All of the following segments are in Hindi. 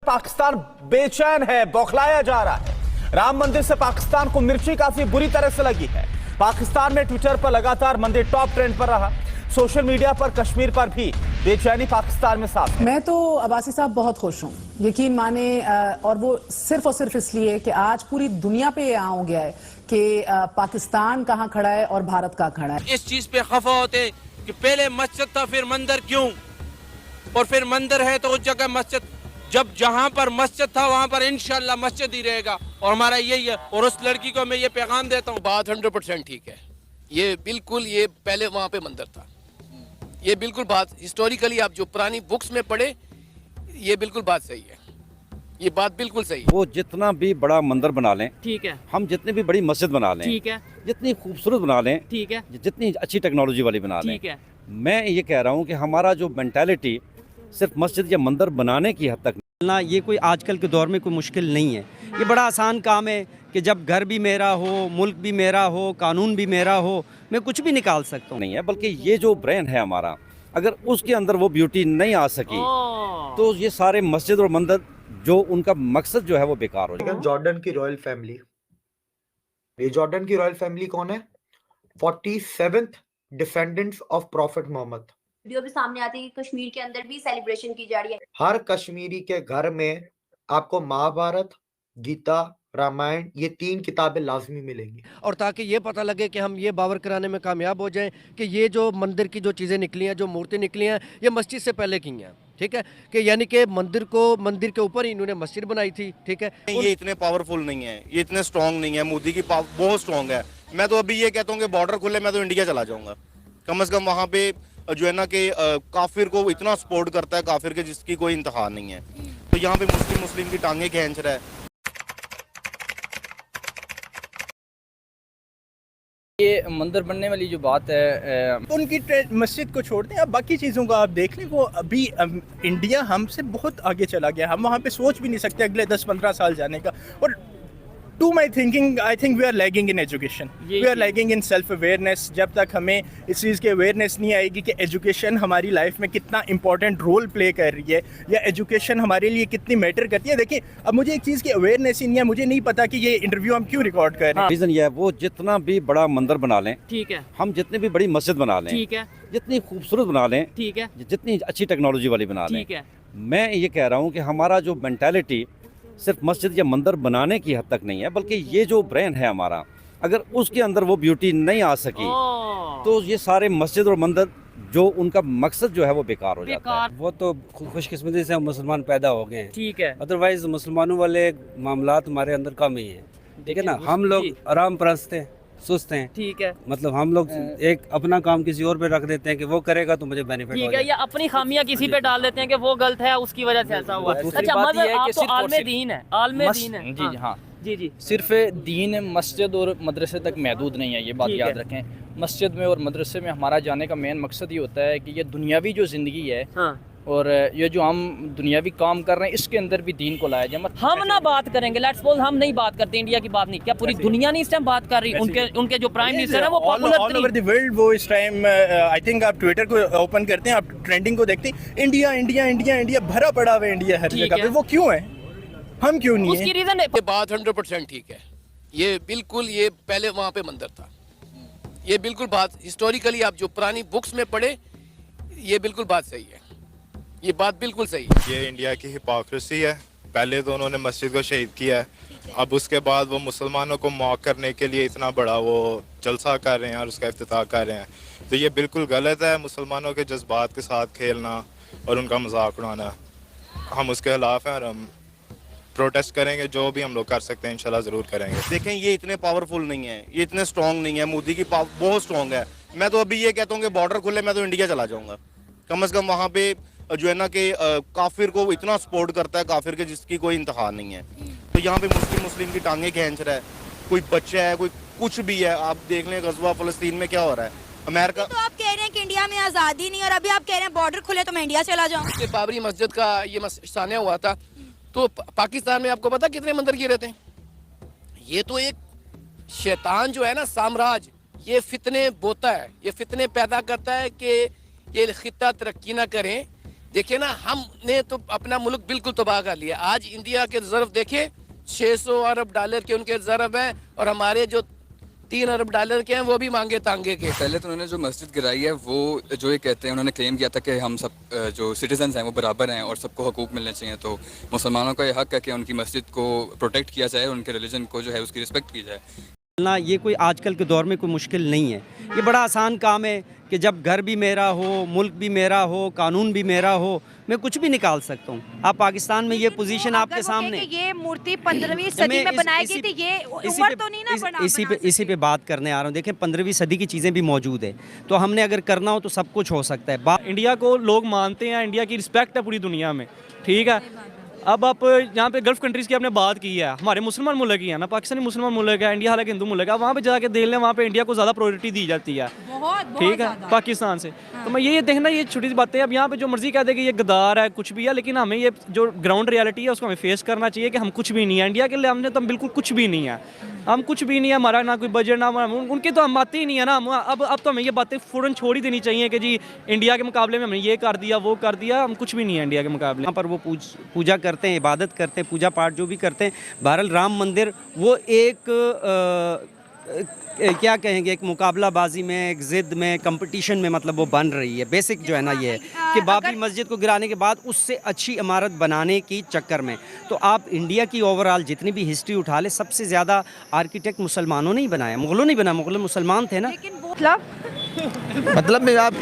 पाकिस्तान बेचैन है, बौखलाया जा रहा है। राम मंदिर से पाकिस्तान को मिर्ची काफी बुरी तरह से लगी है। पाकिस्तान में ट्विटर पर लगातार मंदिर टॉप ट्रेंड पर रहा। सोशल मीडिया पर कश्मीर पर भी बेचैनी पाकिस्तान में साफ है। मैं तो अब्बासी साहब बहुत खुश हूँ, यकीन माने, और वो सिर्फ और सिर्फ इसलिए कि आज पूरी दुनिया पे ये हो गया है कि पाकिस्तान कहाँ खड़ा है और भारत कहाँ खड़ा है। इस चीज पे खफा होते कि पहले मस्जिद था फिर मंदिर क्यों, और फिर मंदिर है तो उस जगह मस्जिद, जब जहां पर मस्जिद था वहां पर इंशाल्लाह मस्जिद ही रहेगा, और हमारा यही है। और उस लड़की को मैं ये पैगाम देता हूँ, बात 100% ठीक है। ये बिल्कुल, ये पहले वहां पे मंदिर था, ये बिल्कुल बात हिस्टोरिकली आप जो पुरानी बुक्स में पढ़े, ये बिल्कुल बात सही है, ये बात बिल्कुल सही है। वो जितना भी बड़ा मंदिर बना लें, ठीक है, हम जितनी भी बड़ी मस्जिद बना लें, ठीक है, जितनी खूबसूरत बना लें, ठीक है, जितनी अच्छी टेक्नोलॉजी वाली बना लें, ठीक है, मैं ये कह रहा हूँ कि हमारा जो मेंटालिटी सिर्फ मस्जिद या मंदिर बनाने की हद तक ना, ये कोई आजकल के दौर में कोई मुश्किल नहीं है। ये बड़ा आसान काम है कि जब घर भी मेरा हो, मुल्क भी मेरा हो, कानून भी मेरा हो, मैं कुछ भी निकाल सकता हूँ। नहीं है, बल्कि ये जो ब्रेन है हमारा, अगर उसके अंदर वो ब्यूटी नहीं आ सकी तो ये सारे मस्जिद और मंदिर जो उनका मकसद जो है वो बेकार हो जाएगा। जॉर्डन की रॉयल फैमिली, ये जॉर्डन की रॉयल फैमिली कौन है? 47th defendants of prophet Muhammad. Video भी सामने आती है कि कश्मीर के अंदर भी सेलिब्रेशन की जा रही है। हर कश्मीरी के घर में आपको महाभारत, गीता, रामायण, ये 3 किताबें लाजमी मिलेंगी। और ताकि ये पता लगे कि हम ये बावर कराने में कामयाब हो जाएं कि ये जो मंदिर की जो चीज़ें निकली हैं, जो मूर्ति निकली हैं, ये मस्जिद से पहले की हैं। ठीक है, कि यानी कि मंदिर के ऊपर ही इन्होंने मस्जिद बनाई थी। ठीक है, ये इतने पावरफुल नहीं है, ये इतने स्ट्रांग नहीं है। मोदी की पावर बहुत स्ट्रांग है। मैं तो अभी ये कहता हूँ कि बॉर्डर खुले, मैं तो इंडिया चला जाऊंगा। कम से कम वहाँ पे जो है ना कि काफिर को इतना सपोर्ट करता है, काफिर के जिसकी कोई इंतहा नहीं है। तो यहाँ पे मुस्लिम की टांगे खींच रहा है। ये मंदिर बनने वाली जो बात है, उनकी मस्जिद को छोड़ दें, अब बाकी चीज़ों को आप देख लें। वो अभी इंडिया हमसे बहुत आगे चला गया, हम वहाँ पे सोच भी नहीं सकते अगले 10-15 साल जाने का। और to my thinking, I think we are lagging in education, we are lagging in self awareness. जब तक हमें इस चीज़ की अवेयरनेस नहीं आएगी कि एजुकेशन हमारी लाइफ में कितना इंपॉर्टेंट रोल प्ले कर रही है, या एजुकेशन हमारे लिए कितनी मैटर करती है। देखिए, अब मुझे एक चीज़ की अवेयरनेस ही नहीं है, मुझे नहीं पता कि ये इंटरव्यू हम क्यों रिकॉर्ड कर रहे हैं। रीज़न ये है, वो जितना भी बड़ा मंदिर बना लें, ठीक है, हम जितनी भी बड़ी मस्जिद बना लें, ठीक है, जितनी खूबसूरत बना लें, ठीक है, जितनी अच्छी टेक्नोलॉजी वाली बना लें, ठीक है, मैं ये कह रहा हूँ कि हमारा जो मेंटालिटी सिर्फ मस्जिद या मंदिर बनाने की हद तक नहीं है, बल्कि ये जो ब्रेन है हमारा, अगर उसके अंदर वो ब्यूटी नहीं आ सकी तो ये सारे मस्जिद और मंदिर जो उनका मकसद जो है वो बेकार हो जाता है। वो तो खुशकिस्मती से हम मुसलमान पैदा हो गए हैं, ठीक है, अदरवाइज मुसलमानों वाले मामलात हमारे अंदर कम ही है। ठीक है ना, हम लोग आराम परस्त हैं, सुस्त हैं। ठीक है, मतलब हम लोग एक अपना काम किसी और पे रख देते हैं कि वो करेगा तो मुझे बेनिफिट ठीक है, या अपनी खामियां किसी पे डाल देते हैं कि वो गलत है, उसकी वजह से ऐसा हुआ। अच्छा, मतलब आप तो आलमे दीन है, आलमे दीन है। जी हाँ, जी जी, सिर्फ दीन मस्जिद और मदरसे तक महदूद नहीं है, ये बात याद रखें। मस्जिद में और मदरसे में हमारा जाने का मेन मकसद ये होता है कि ये दुनियावी जो ज़िंदगी है, हाँ, और ये जो हम दुनियावी काम कर रहे हैं, इसके अंदर भी दीन को लाया जाए। हम ना बात करेंगे, लेट्स सपोज हम नहीं बात करते, इंडिया की बात नहीं, क्या पूरी दुनिया नहीं इस टाइम बात कर रही? उनके जो प्राइम मिनिस्टर है वो popular all over the world, वो इस टाइम आई थिंक आप ट्विटर को ओपन करते हैं, आप ट्रेंडिंग को देखते हैं, इंडिया इंडिया इंडिया इंडिया भरा पड़ा हुआ है, इंडिया हर जगह पे। वो क्यों है? हम क्यों नहीं है? उसकी रीजन है, ये बात 100% ठीक है। ये बिल्कुल, ये पहले वहां पे मंदिर था, ये बिल्कुल बात हिस्टोरिकली आप जो पुरानी बुक्स में पढ़े, ये बिल्कुल बात सही है, ये बात बिल्कुल सही है। ये इंडिया की हिपोक्रेसी है। पहले तो उन्होंने मस्जिद को शहीद किया है, अब उसके बाद वो मुसलमानों को मॉक करने के लिए इतना बड़ा वो जलसा कर रहे हैं और उसका इफ्तिताह कर रहे हैं। तो ये बिल्कुल गलत है, मुसलमानों के जज्बात के साथ खेलना और उनका मजाक उड़ाना। हम उसके खिलाफ हैं और हम प्रोटेस्ट करेंगे, जो भी हम लोग कर सकते हैं इंशाल्लाह ज़रूर करेंगे। देखें, ये इतने पावरफुल नहीं है, ये इतने स्ट्रांग नहीं है। मोदी की पावर बहुत स्ट्रांग है। मैं तो अभी ये कहता हूँ कि बॉर्डर खुले, मैं तो इंडिया चला जाऊँगा। कम से कम वहाँ पे जो है ना कि काफिर को इतना सपोर्ट करता है, काफिर के जिसकी कोई इंतहा नहीं है। तो यहाँ पे मुस्लिम की टांगे खींच रहा है, कोई बच्चा है, कोई कुछ भी है। आप देख लें गज़वा फ़लस्तीन में क्या हो रहा है, अमेरिका। तो आप कह रहे हैं कि इंडिया में आज़ादी नहीं, और अभी आप कह रहे हैं बॉर्डर खुले तो मैं इंडिया चला जाऊँ। बाबरी मस्जिद का ये सानिया हुआ था, तो पाकिस्तान में आपको पता कितने मंदिर गिरे थे? ये तो एक शैतान जो है ना, साम्राज्य, ये फितने बोता है, ये फितने पैदा करता है कि ये खित्ता तरक्की ना करें, देखिए ना, हमने तो अपना मुल्क बिल्कुल तबाह कर लिया। आज इंडिया के रिजर्व देखे, 600 अरब डॉलर के उनके रिजर्व हैं, और हमारे जो 3 अरब डॉलर के हैं वो भी मांगे तांगे के। पहले तो उन्होंने जो मस्जिद गिराई है वो जो ये कहते हैं, उन्होंने क्लेम किया था कि हम सब जो सिटीजन्स हैं वो बराबर हैं और सबको हकूक मिलने चाहिए। तो मुसलमानों का ये हक है कि उनकी मस्जिद को प्रोटेक्ट किया जाए, उनके रिलीजन को जो है उसकी रिस्पेक्ट की जाए। ना ये कोई आजकल के दौर में कोई मुश्किल नहीं है। ये बड़ा आसान काम है कि जब घर भी मेरा हो, मुल्क भी मेरा हो, कानून भी मेरा हो, मैं कुछ भी निकाल सकता हूँ। आप पाकिस्तान में ये पोजीशन आपके सामने, ये मूर्ति 15वीं सदी में बनाई गई थी, ये उम्र तो नहीं ना इसी पे बात करने आ रहा हूँ। देखें 15वीं सदी की चीज़ें भी मौजूद है, तो हमने अगर करना हो तो सब कुछ हो सकता है। इंडिया को लोग मानते हैं, इंडिया की रिस्पेक्ट है पूरी दुनिया में, ठीक है। अब आप यहाँ पे गल्फ कंट्रीज़ की आपने बात की है, हमारे मुसलमान मुल्क ही है ना, पाकिस्तानी मुसलमान मुल्क है, इंडिया हालांकि हिंदू मुल्क है। वहाँ पे जाके देख लें, वहाँ पे इंडिया को ज़्यादा प्रायोरिटी दी जाती है, ठीक है, पाकिस्तान से। तो मैं ये देखना, ये छोटी सी बातें, अब यहाँ पे जो मर्जी कह दे कि ये गद्दार है, कुछ भी है, लेकिन हमें ये जो ग्राउंड रियलिटी है उसको हमें फेस करना चाहिए कि हम कुछ भी नहीं है इंडिया के लिए। हमने तो हम बिल्कुल कुछ भी नहीं है, हम कुछ भी नहीं है, हमारा ना कोई बजट, ना उनके तो हम आते ही नहीं है ना। अब तो हमें ये बातें फ़ौरन छोड़ ही देनी चाहिए कि जी इंडिया के मुकाबले में हमने ये कर दिया, वो कर दिया, हम कुछ भी नहीं है इंडिया के मुकाबले। यहाँ पर वो पूजा करते हैं, इबादत करते हैं, पूजा पाठ जो भी करते हैं। बहरहाल राम मंदिर वो एक क्या कहेंगे, एक मुकाबलाबाजी में, एक ज़िद में, कंपटीशन में मतलब वो बन रही है। बेसिक जो है ना ये है कि बाबरी मस्जिद को गिराने के बाद उससे अच्छी इमारत बनाने की चक्कर में, तो आप इंडिया की ओवरऑल जितनी भी हिस्ट्री उठा ले, सबसे ज़्यादा आर्किटेक्ट मुसलमानों ने ही बनाया, मुग़लों ने बनाया, मुग़ल मुसलमान थे ना। मतलब में आप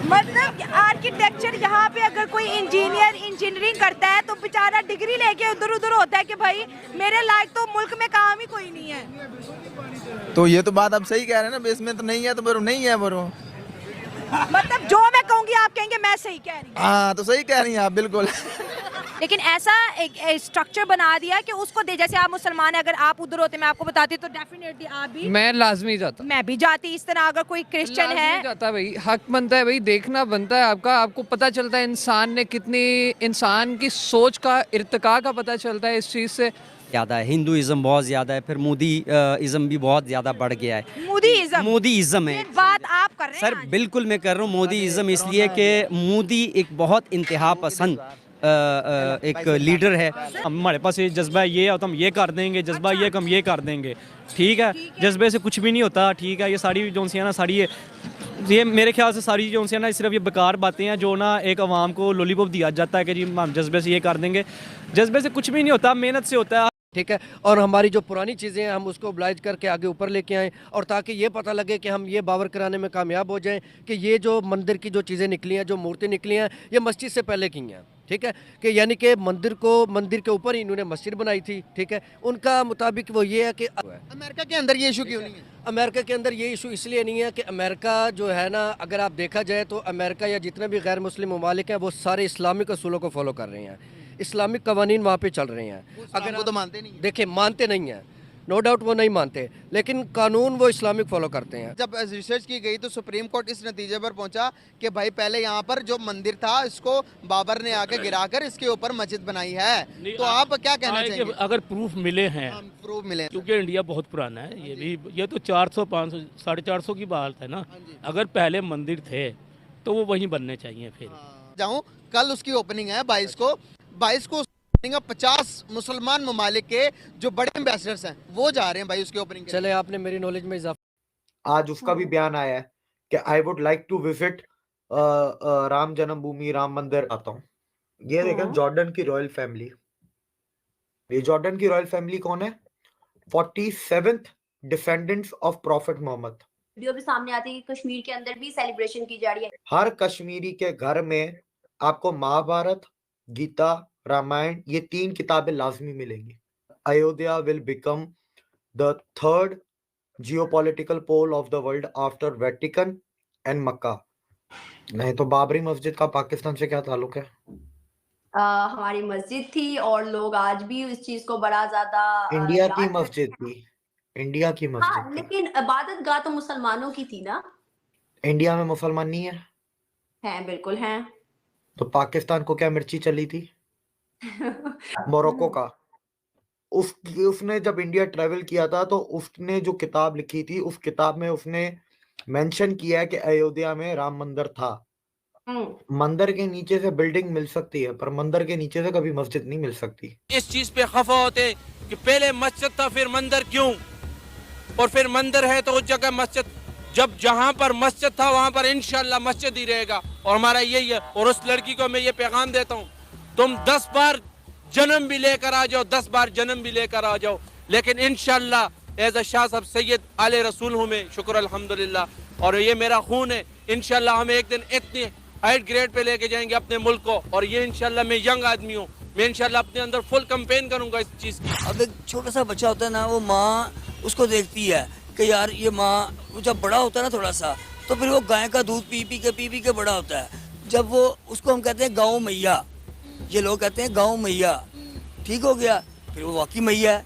मतलब आर्किटेक्चर, यहाँ पे अगर कोई इंजीनियरिंग करता है तो बेचारा डिग्री लेके उधर उधर होता है कि भाई मेरे लायक तो मुल्क में काम ही कोई नहीं है। तो ये तो बात आप सही कह रहे हैं ना, बेस में तो नहीं है तो बरो नहीं है बरो। मतलब जो मैं कहूँगी आप कहेंगे मैं सही कह रही हूँ। हाँ तो सही कह रही हैं आप बिल्कुल। लेकिन ऐसा एक स्ट्रक्चर बना दिया कि उसको दे, जैसे आप मुसलमान है, अगर आप उधर होते मैं आपको बताती तो डेफिनेटली आप भी, मैं लाजमी जाता, मैं भी जाती। इस तरह अगर कोई क्रिश्चियन है जाता भाई, हक बनता है भाई, देखना बनता है आपका। आपको पता चलता है इंसान ने कितनी, इंसान की सोच का, इर्तिका का पता चलता है इस चीज़ से। ज़्यादा है, हिंदुइज़्म बहुत ज़्यादा है, फिर मोदी इज़्म भी बहुत ज़्यादा बढ़ गया है। मोदी इज़्म है, बात आप कर रहे हैं सर बिल्कुल मैं कर रहा हूँ मोदी इज़्म, इसलिए कि मोदी एक बहुत इंतहा पसंद एक लीडर है। हमारे पास ये जज्बा ये है तो हम ये कर देंगे, जज्बा ये हम ये कर देंगे, ठीक है। जज्बे से कुछ भी नहीं होता, ठीक है। ये सारी जो सी है ना, सारी ये मेरे ख्याल से सारी जो सी है ना, सिर्फ ये बेकार बातें हैं जो ना एक आवाम को लॉलीपॉप दिया जाता है कि जी हम जज्बे से ये कर देंगे। जज्बे से कुछ भी नहीं होता, मेहनत से होता है, ठीक है। और हमारी जो पुरानी चीज़ें हैं हम उसको ओब्लाइज करके आगे ऊपर लेके आएँ, और ताकि ये पता लगे कि हम ये बावर कराने में कामयाब हो जाएं कि ये जो मंदिर की जो चीज़ें निकली हैं, जो मूर्ति निकली हैं, ये मस्जिद से पहले की हैं, ठीक है। कि यानी कि मंदिर के ऊपर ही इन्होंने मस्जिद बनाई थी, ठीक है। उनका मुताबिक वो ये है कि अमेरिका के अंदर ये इशू क्यों नहीं है? अमेरिका के अंदर ये इशू इसलिए नहीं है कि अमेरिका जो है ना, अगर आप देखा जाए तो अमेरिका या जितने भी गैर मुस्लिम ममालिक हैं वो सारे इस्लामिक असूलों को फॉलो कर रहे हैं, इस्लामिक कवानीन वहाँ पे चल रहे हैं। अगर वो तो मानते नहीं, देखिए मानते नहीं हैं, नो डाउट वो नहीं मानते, लेकिन कानून वो इस्लामिक फॉलो करते हैं। जब रिसर्च की गई तो सुप्रीम कोर्ट इस नतीजे पर पहुंचा कि भाई पहले यहाँ पर जो मंदिर था इसको बाबर ने आके गिराकर इसके ऊपर मस्जिद बनाई है। तो आप क्या कहना चाहेंगे? अगर प्रूफ मिले हैं, प्रूफ मिले, क्योंकि इंडिया बहुत पुराना है, ये तो 400 500 450 की बात है ना। अगर पहले मंदिर थे तो वो वहीं बनने चाहिए। फिर जाऊँ, कल उसकी ओपनिंग है 22 को 50 मुसलमान ममालिक के जो बड़े एम्बेसडर्स हैं वो जा रहे हैं भाई उसकी ओपनिंग। चले आपने मेरी नॉलेज में इजाफा। आज उसका भी बयान आया है कि I would like to visit Ram Janmabhoomi, Ram Mandir आता हूँ। ये देखें जॉर्डन की रॉयल फैमिली, ये जॉर्डन की रॉयल फैमिली कौन है? 47th descendants of prophet Muhammad. Video भी सामने आती है कि कश्मीर के अंदर भी सेलिब्रेशन की जा रही है। हर कश्मीरी के घर में आपको महाभारत, गीता, रामायण, ये 3 किताबें लाजमी मिलेंगी। Ayodhya will become the 3rd geopolitical pole of the world after Vatican and Mecca. नहीं तो बाबरी मस्जिद का पाकिस्तान से क्या ताल्लुक है? हमारी मस्जिद थी और लोग आज भी इस चीज को बड़ा ज्यादा इंडिया की मस्जिद थी, इंडिया की मस्जिद थी। लेकिन इबादत गाह तो मुसलमानों की थी ना। इंडिया में मुसलमान नहीं है? हैं, बिल्कुल हैं। तो पाकिस्तान को क्या मिर्ची चली थी? मोरक्को का उसने जब इंडिया ट्रेवल किया था तो उसने जो किताब लिखी थी उस किताब में उसने मेंशन किया है कि अयोध्या में राम मंदिर था। मंदिर के नीचे से बिल्डिंग मिल सकती है, पर मंदिर के नीचे से कभी मस्जिद नहीं मिल सकती। इस चीज पे खफा होते हैं कि पहले मस्जिद था फिर मंदिर क्यों, और फिर मंदिर है तो उस जगह मस्जिद, जब जहां पर मस्जिद था वहां पर इंशाल्लाह मस्जिद ही रहेगा, और हमारा यही है। और उस लड़की को मैं ये पैगाम देता हूँ, तुम 10 बार जन्म भी लेकर आ जाओ, 10 बार जन्म भी लेकर आ जाओ, लेकिन इंशाल्लाह एज अ शाह साहब सैयद आले रसूल हूँ मैं, शुक्र अल्हम्दुलिल्लाह, और ये मेरा खून है। इंशाल्लाह हम एक दिन इतनी हाइट ग्रेड पे लेके जाएंगे अपने मुल्क को, और ये इंशाल्लाह मैं यंग आदमी हूँ, मैं इंशाल्लाह अपने अंदर फुल कैंपेन करूंगा इस चीज़ की। अब एक छोटा सा बच्चा होता है ना, वो माँ उसको देखती है कि यार ये माँ, जब बड़ा होता है ना थोड़ा सा, तो फिर वो गाय का दूध पी पी के बड़ा होता है। जब वो, उसको हम कहते हैं गाँव मैया, ये लोग कहते हैं गाँव मैया, ठीक हो गया, फिर वो वाकई मैया है।